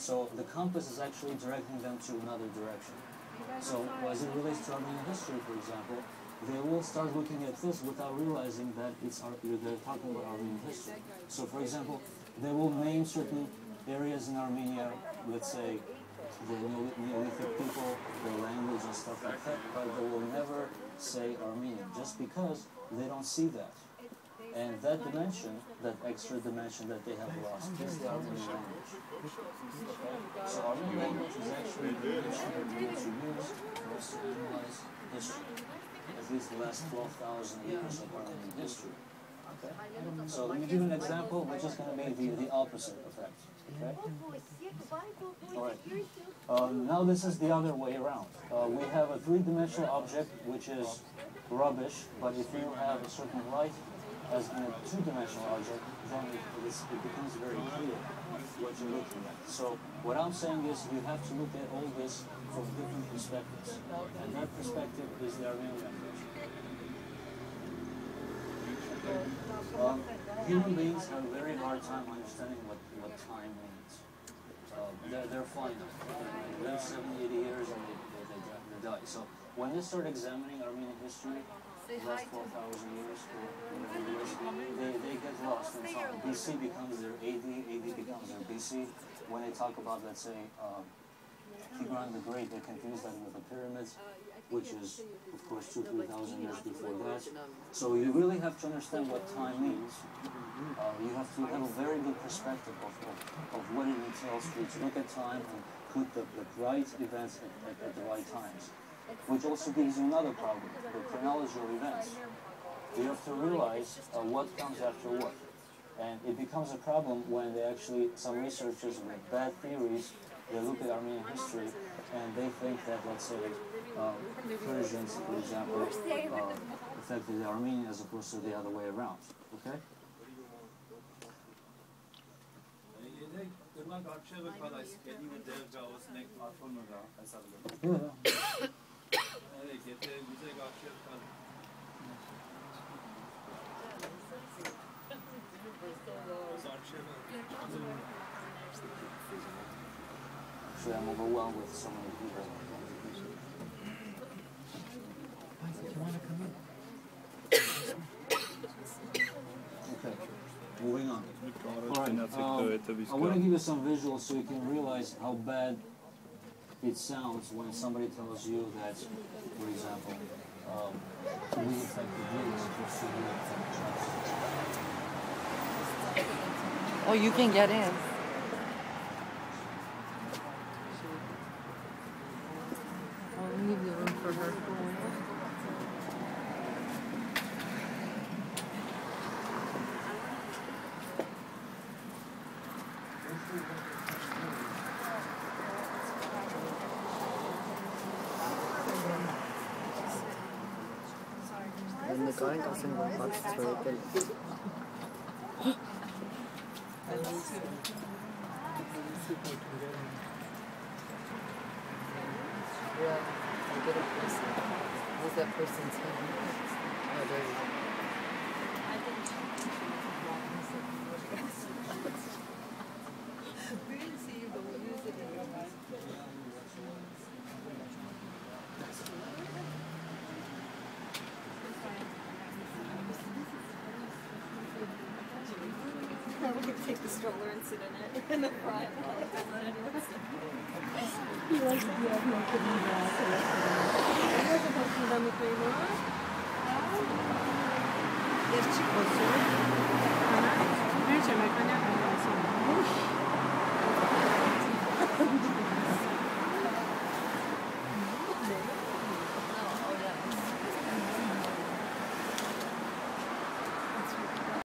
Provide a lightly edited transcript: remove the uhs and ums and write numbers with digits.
So the compass is actually directing them to another direction. So as it relates to Armenian history, for example, they will start looking at this without realizing that they're talking about Armenian history. So for example, they will name certain areas in Armenia, let's say the Neolithic people, their language and stuff like that, but they will never say Armenian, just because they don't see that. And that dimension, that extra dimension that they have lost, is the Armenian language. Okay? So Armenian language is actually the dimension that we use for us to analyze history, at least the last 12,000 years of Armenian history. Okay? So let me give you an example, which is going to be the opposite effect. Okay? All right. Now this is the other way around. We have a three-dimensional object, which is rubbish, but if you have a certain light as in a two-dimensional object, then it becomes very clear what you're looking at. So what I'm saying is you have to look at all this from different perspectives, and that perspective is the Armenian language. Human beings have a very hard time understanding what time means. They're finite. They live 70, 80 years and they die. So when they start examining Armenian history, the last 4,000 years, they get lost in time. BC becomes their AD, AD becomes their BC. When they talk about, let's say, Tigran the Great, they confuse that with the pyramids, which is, of course, 2,000 to 3,000 years before that. So you really have to understand what time means. You have to have a very good perspective of what it entails to look at time and put the right events at the right times. Which also gives you another problem, the chronology of events. You have to realize what comes after what. And it becomes a problem when some researchers with bad theories, they look at Armenian history and they think that, let's say, Persians, for example, affected the Armenian as opposed to the other way around. Okay? Yeah. Actually, I'm overwhelmed with so many people. Okay, moving on. All right, I want to give you some visuals so you can realize how bad it sounds when somebody tells you that, for example, we affect the Greeks versus we affect trust. Oh, you can get in. I'll leave the room for her. When the guy doesn't want us to open it. Yeah, I get a person. What's that person's name? Oh, there you go. We could take the stroller and sit in it in the front. He likes to be out here putting back. I wasn't talking about the table. Jest ci posłuch. Wiecie, jak